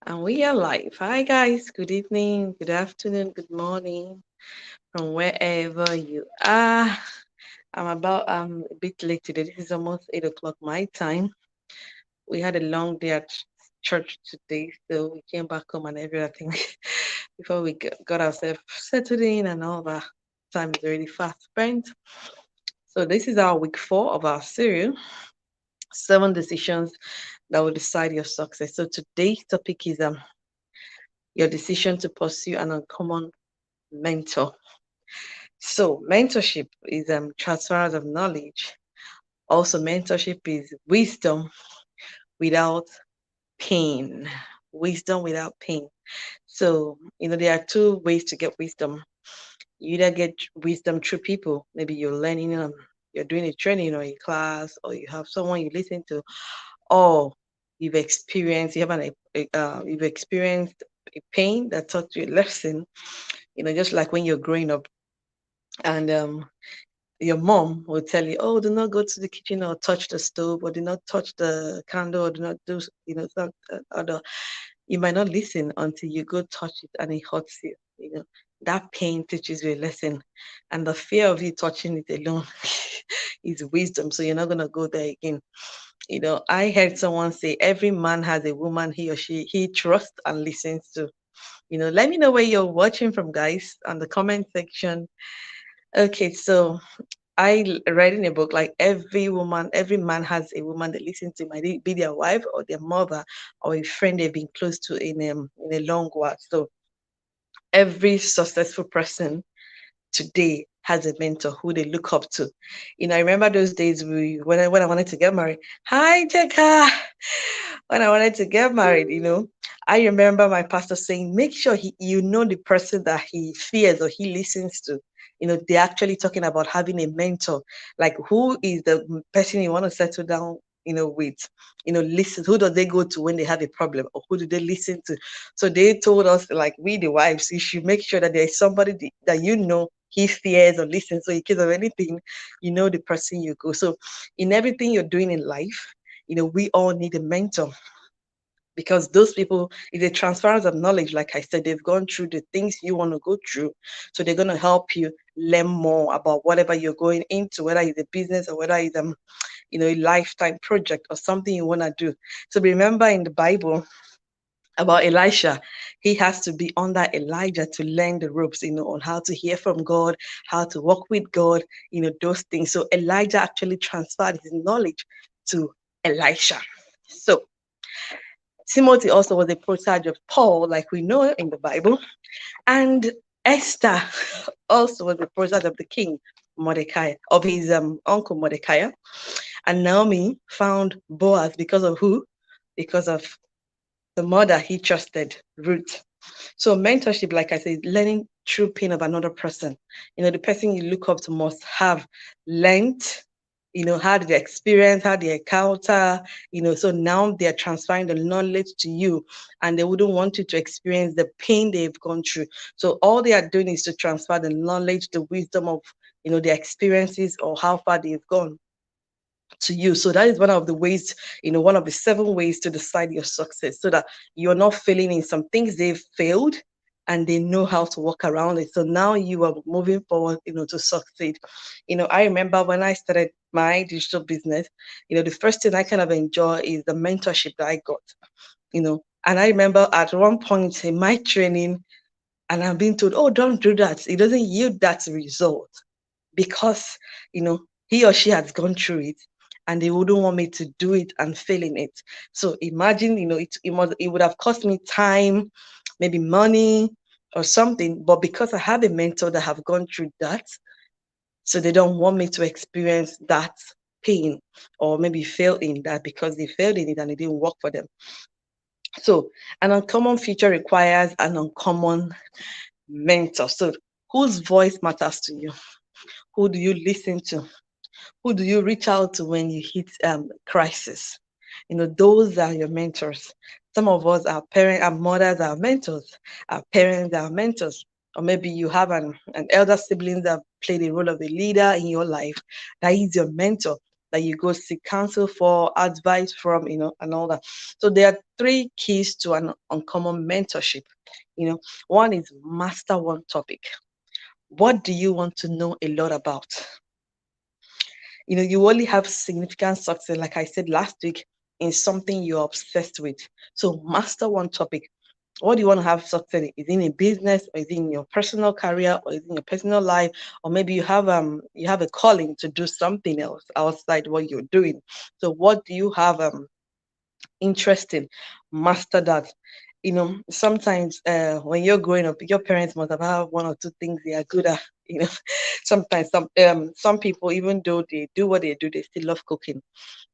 And we are live. Hi, guys. Good evening, good afternoon, good morning from wherever you are. I'm a bit late today. This is almost 8 o'clock my time. We had a long day at church today, so we came back home and everything before we got ourselves settled in and all that. Time is already fast spent. So, this is our week 4 of our series 7 decisions that will decide your success. So, today's topic is your decision to pursue an uncommon mentor. So mentorship is transference of knowledge. Also, mentorship is wisdom without pain. Wisdom without pain. So, there are two ways to get wisdom. You either get wisdom through people, maybe you're learning, you're doing a training or a class, or you have someone you listen to, or you've experienced a pain that taught you a lesson. Just like when you're growing up, and your mom will tell you, "Oh, do not go to the kitchen or touch the stove, or do not touch the candle, or do not do, some other." You might not listen until you go touch it and it hurts you. That pain teaches you a lesson, and the fear of you touching it alone is wisdom. So you're not gonna go there again. I heard someone say, "Every man has a woman he or he trusts and listens to." Let me know where you're watching from, guys, on the comment section. Okay, so read in a book like every man has a woman they listen to, might be their wife or their mother or a friend they've been close to in a long while. So every successful person today has a mentor who they look up to. I remember those days when I wanted to get married. Hi, Jessica. When I wanted to get married, I remember my pastor saying, make sure you know the person that he fears or he listens to. They're actually talking about having a mentor. Like, who is the person you want to settle down, with? Listen, who do they go to when they have a problem, or who do they listen to? So they told us, like, we the wives, you should make sure that there's somebody that he fears or listens. So in case of anything, the person you go. So in everything you're doing in life, we all need a mentor, because those people is a transference of knowledge. Like I said, they've gone through the things you want to go through, so they're going to help you learn more about whatever you're going into, whether it's a business or whether it's a lifetime project or something you want to do. So remember in the Bible about Elisha, he has to be under Elijah to learn the ropes, on how to hear from God, how to walk with God, those things. So Elijah actually transferred his knowledge to Elisha. So Timothy also was a protege of Paul, like we know in the Bible. And Esther also was a protege of the king Mordecai, of his uncle Mordecai. And Naomi found Boaz because of who? Because of the mother he trusted, Ruth. So mentorship, like I said, learning through pain of another person. The person you look up to must have learned, had the experience, had the encounter, so now they're transferring the knowledge to you, and they wouldn't want you to experience the pain they've gone through. So all they are doing is to transfer the knowledge, the wisdom of, their experiences or how far they've gone to you. So that is one of the ways, one of the 7 ways to decide your success, so that you're not failing in some things they've failed and they know how to work around it. So now you are moving forward, to succeed. I remember when I started my digital business, the first thing I kind of enjoy is the mentorship that I got, and I remember at one point in my training, and I'm being told, oh, don't do that. It doesn't yield that result because he or she has gone through it, and they wouldn't want me to do it and fail in it. So imagine, it would have cost me time, maybe money or something, but because I have a mentor that have gone through that, so they don't want me to experience that pain or maybe fail in that because they failed in it and it didn't work for them. So an uncommon feature requires an uncommon mentor. So whose voice matters to you? Who do you listen to? Who do you reach out to when you hit crisis? Those are your mentors. Some of us, our parents, our mothers, our mentors. Our parents, our mentors. Or maybe you have an elder sibling that played the role of a leader in your life. That is your mentor. that you go seek counsel for, advice from, and all that. So there are three keys to an uncommon mentorship. One is master one topic. What do you want to know a lot about? You only have significant success, like I said last week, in something you're obsessed with. So master one topic. What do you want to have success in? Is it in a business, or is it in your personal career, or is it in your personal life? Or maybe you have a calling to do something else outside what you're doing. So what do you have interest in? Master that. Sometimes when you're growing up, your parents must have had one or two things they are good at. Sometimes some people, even though they do what they do, they still love cooking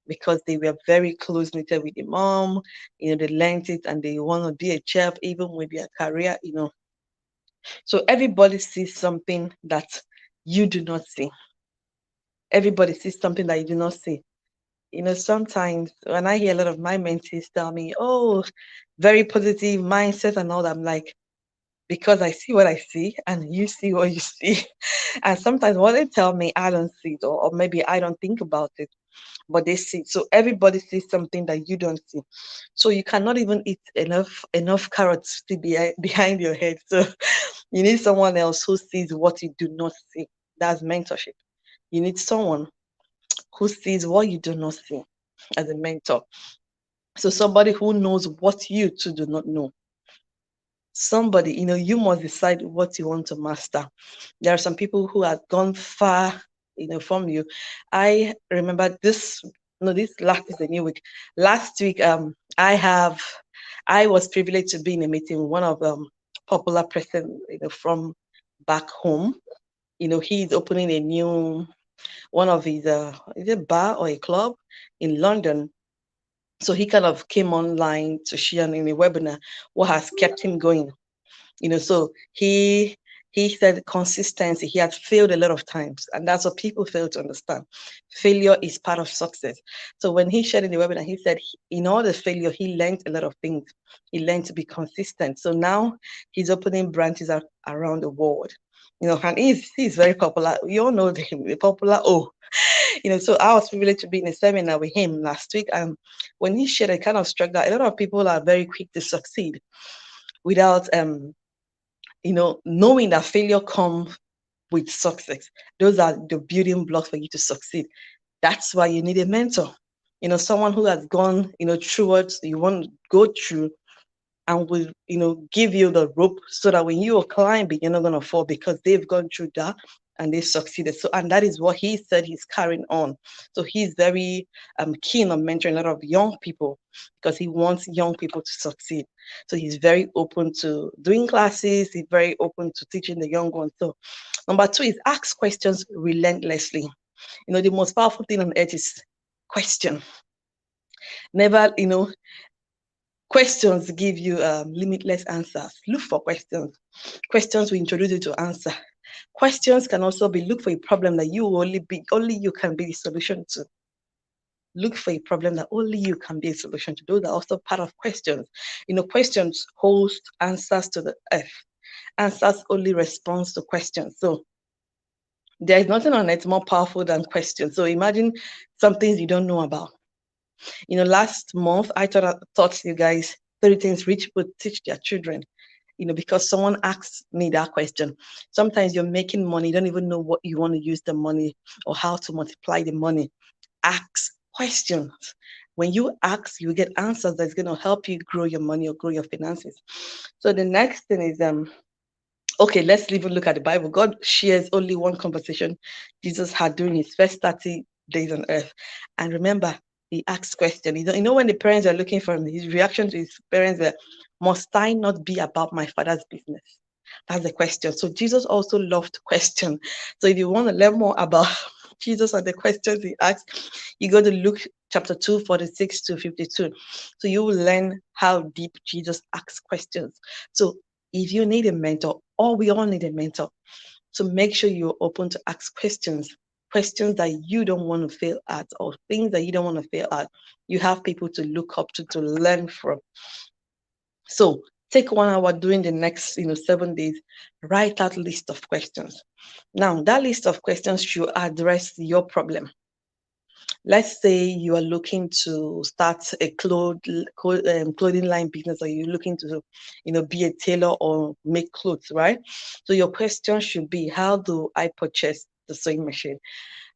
because they were very close knitted with the mom. They learned it and they want to be a chef even with their career. So everybody sees something that you do not see. Everybody sees something that you do not see. Sometimes when I hear a lot of my mentees tell me, oh, very positive mindset and all that, I'm like, because I see what I see and you see what you see. And sometimes what they tell me, I don't see it, or maybe I don't think about it, but they see. So everybody sees something that you don't see. So you cannot even eat enough carrots to be behind your head. So you need someone else who sees what you do not see. That's mentorship. You need someone who sees what you do not see as a mentor. So somebody who knows what you too do not know. Somebody, you must decide what you want to master. There are some people who have gone far, from you. I remember this. No, this last is a new week. Last week, I was privileged to be in a meeting with one of popular person, from back home. He's opening a new one of his is it bar or a club in London. So he kind of came online to share in a webinar what has kept him going. So he said consistency. He had failed a lot of times, and that's what people fail to understand. Failure is part of success. So when he shared in the webinar, he said in all the failure, he learned a lot of things. He learned to be consistent. So now he's opening branches around the world. And he's very popular. You all know him, the popular so I was privileged to be in a seminar with him last week, and when he shared, it kind of struck that a lot of people are very quick to succeed without knowing that failure comes with success. Those are the building blocks for you to succeed. That's why you need a mentor. Someone who has gone, through what you want to go through and will, give you the rope so that when you are climbing, you're not going to fall because they've gone through that and they succeeded. So, and that is what he said he's carrying on. So he's very keen on mentoring a lot of young people because he wants young people to succeed. So he's very open to doing classes. He's very open to teaching the young ones. So number two is ask questions relentlessly. The most powerful thing on earth is question. Never, questions give you limitless answers. Look for questions. Questions will introduce you to answer. Questions can also be look for a problem that only you can be the solution to. Look for a problem that only you can be a solution to. Those are also part of questions. Questions host answers to the earth. Answers only responds to questions. So there is nothing on earth more powerful than questions. So imagine some things you don't know about. Last month I taught you guys 30 things rich people teach their children. Because someone asked me that question. Sometimes you're making money, you don't even know what you want to use the money or how to multiply the money. Ask questions. When you ask, you get answers that's going to help you grow your money or grow your finances. So the next thing is okay, let's even look at the Bible. God shares only one conversation Jesus had during his first 30 days on earth. And remember, he asked question. When the parents are looking for him, his reaction to his parents were, must I not be about my father's business? That's the question. So Jesus also loved question. So if you want to learn more about Jesus and the questions he asked, you go to Luke chapter 2, 46 to 52. So you will learn how deep Jesus asks questions. So if you need a mentor, or we all need a mentor, so make sure you're open to ask questions that you don't want to fail at, or things that you don't want to fail at. You have people to look up to learn from. So take 1 hour during the next 7 days, write out list of questions. Now that list of questions should address your problem. Let's say you are looking to start a clothing line business, or you're looking to, be a tailor or make clothes, right? So your question should be, how do I purchase the sewing machine?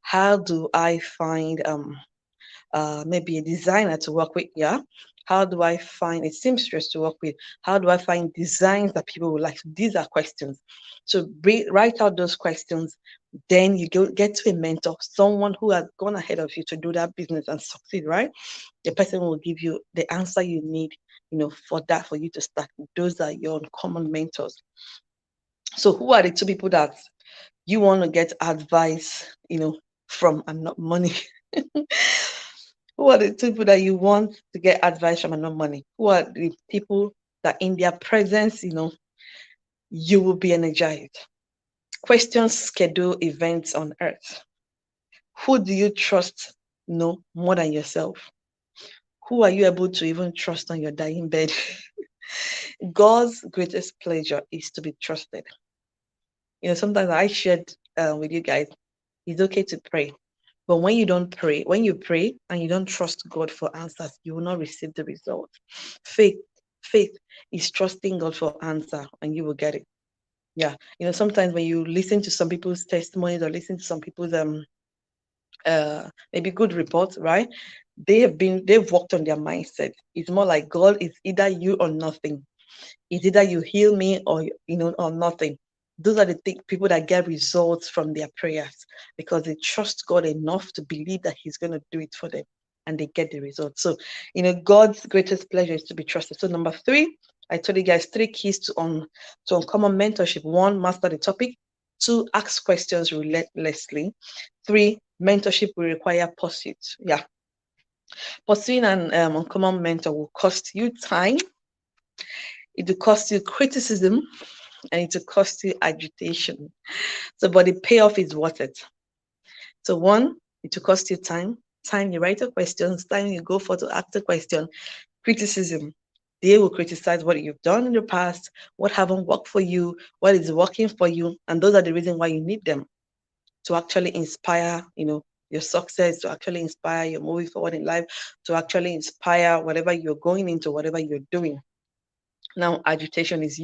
How do I find maybe a designer to work with? Yeah. How do I find a seamstress to work with? How do I find designs that people would like? So these are questions. So write out those questions. Then you get to a mentor, someone who has gone ahead of you to do that business and succeed, right? The person will give you the answer you need, for you to start. Those are your uncommon mentors. So who are the two people that you want to get advice, from, and not money? Who are the people that you want to get advice from and not money? Who are the people that in their presence, you will be energized? Questions schedule events on earth. Who do you trust, more than yourself? Who are you able to even trust on your dying bed? God's greatest pleasure is to be trusted. Sometimes I shared with you guys, it's okay to pray. But when you don't pray, when you pray and you don't trust God for answers, you will not receive the result. Faith, faith is trusting God for answer, and you will get it. Yeah. Sometimes when you listen to some people's testimonies or listen to some people's maybe good reports, right? They've worked on their mindset. It's more like, God is either you or nothing. It's either you heal me or or nothing. Those are the people that get results from their prayers, because they trust God enough to believe that He's going to do it for them, and they get the results. So, God's greatest pleasure is to be trusted. So, number 3, I told you guys 3 keys to uncommon mentorship. 1, master the topic. 2, ask questions relentlessly. 3, mentorship will require pursuit. Yeah. Pursuing an uncommon mentor will cost you time, it will cost you criticism, and it will cost you agitation. So, but the payoff is worth it. So, 1, it will cost you time. Time you write the questions, time you go for to ask the question. Criticism. They will criticize what you've done in the past, what haven't worked for you, what is working for you, and those are the reasons why you need them to actually inspire, your success, to actually inspire your moving forward in life, to actually inspire whatever you're going into, whatever you're doing. Now, agitation is,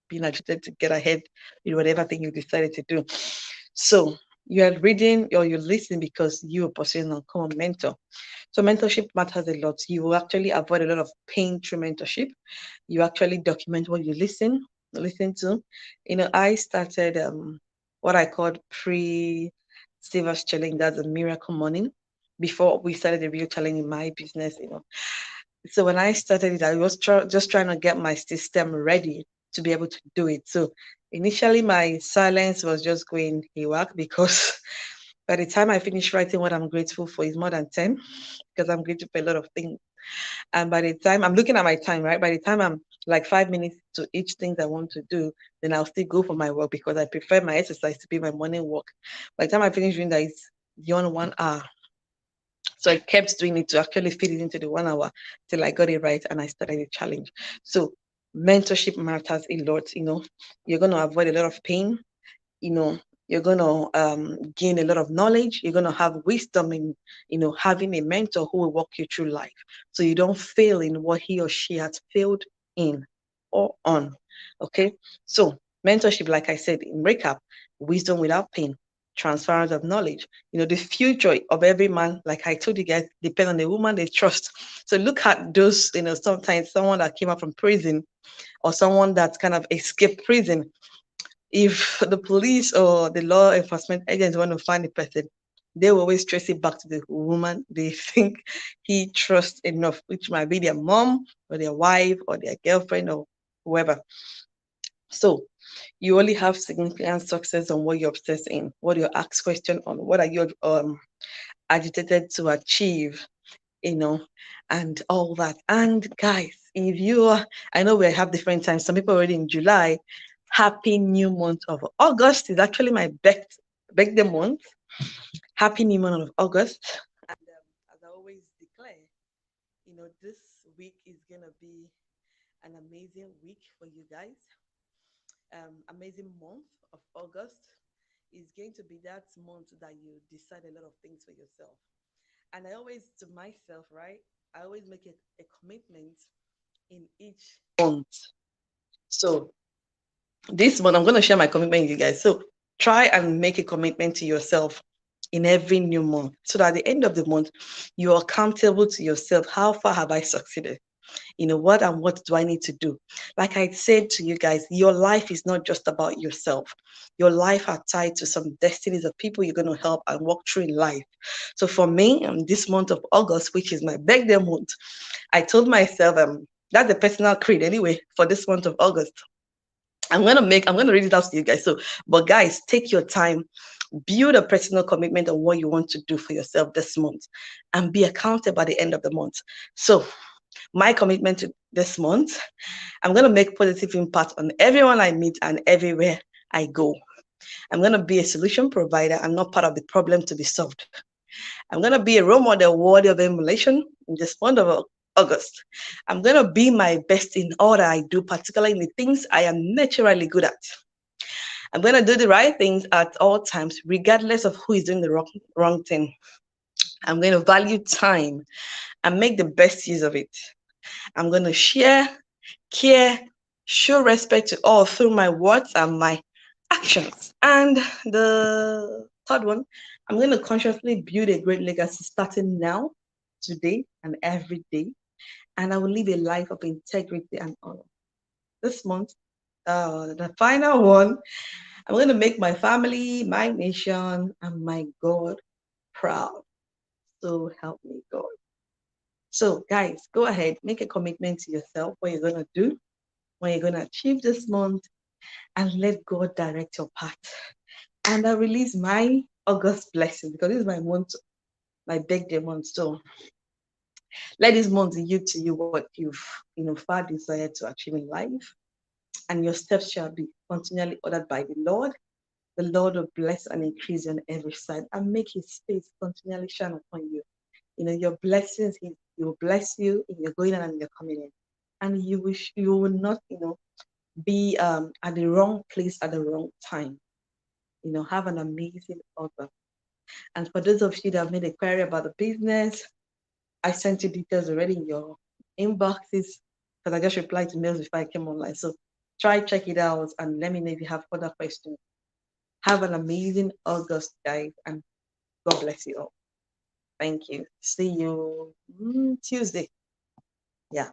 being agitated to get ahead in whatever thing you decided to do. So you are reading or you're listening because you are pursuing a uncommon mentor. So mentorship matters a lot. You will actually avoid a lot of pain through mentorship. You actually document what you listen to. I started what I called pre-Savers Challenge. That's a miracle morning. Before we started the real challenge in my business, So when I started it, I was just trying to get my system ready to be able to do it. So initially, my silence was just going haywire, because by the time I finished writing what I'm grateful for is more than 10, because I'm grateful for a lot of things. And by the time I'm looking at my time, right? By the time I'm like 5 minutes to each thing I want to do, then I'll still go for my work, because I prefer my exercise to be my morning walk. By the time I finish doing that, it's beyond 1 hour. So I kept doing it to actually fit it into the 1 hour till I got it right and I started the challenge. So mentorship matters a lot. You're going to avoid a lot of pain. You know, you're going to gain a lot of knowledge. You're going to have wisdom in, having a mentor who will walk you through life, so you don't fail in what he or she has failed in or on. Okay. So mentorship, like I said in recap, wisdom without pain, transference of knowledge. The future of every man, like I told you guys, depend on the woman they trust. So look at those, sometimes someone that came out from prison, or someone that's kind of escaped prison. If the police or the law enforcement agents want to find the person, they will always trace it back to the woman they think he trusts enough, which might be their mom or their wife or their girlfriend or whoever. So you only have significant success on what you're obsessed in, what you ask question on, what are you agitated to achieve, and all that. And guys, if you are, I know we have different times. Some people already in July. Happy new month of August is actually my birthday month. Happy new month of August. And as I always declare, this week is gonna be an amazing week for you guys. Amazing month of August is going to be that month that you decide a lot of things for yourself. And I always, to myself, right? I always make a commitment in each month. So this month, I'm going to share my commitment with you guys. So try and make a commitment to yourself in every new month. So that at the end of the month, you're accountable to yourself. How far have I succeeded? What and what do I need to do? Like I said to you guys, your life is not just about yourself. Your life are tied to some destinies of people you're going to help and walk through in life. So for me, this month of August, which is my birthday month, I told myself, that's the personal creed anyway for this month of August. I'm gonna read it out to you guys. So, but guys, take your time, build a personal commitment on what you want to do for yourself this month, and be accountable by the end of the month. So, my commitment to this month, I'm gonna make positive impact on everyone I meet and everywhere I go. I'm gonna be a solution provider and not part of the problem to be solved. I'm gonna be a role model worthy of emulation in this month of August. I'm gonna be my best in all that I do, particularly in the things I am naturally good at. I'm going to do the right things at all times, regardless of who is doing the wrong thing. I'm going to value time and make the best use of it. I'm going to share, care, show respect to all through my words and my actions. And the third one, I'm going to consciously build a great legacy starting now, today, and every day. And I will live a life of integrity and honor. This month, the final one, I'm going to make my family, my nation, and my God proud. So help me, God. So, guys, go ahead, make a commitment to yourself, what you're going to do, what you're going to achieve this month, and let God direct your path. And I release my August blessing because this is my month, my birthday month. So, let this month yield to you what you've far desired to achieve in life, and your steps shall be continually ordered by the Lord. The Lord will bless and increase you on every side and make his face continually shine upon you. Your blessings, he will bless you in your going and your coming in. And you will not, be at the wrong place at the wrong time. Have an amazing offer. And for those of you that have made a query about the business, I sent you details already in your inboxes because I just replied to mails before I came online. So try check it out and let me know if you have further questions. Have an amazing August, guys, and God bless you all. Thank you. See you Tuesday. Yeah.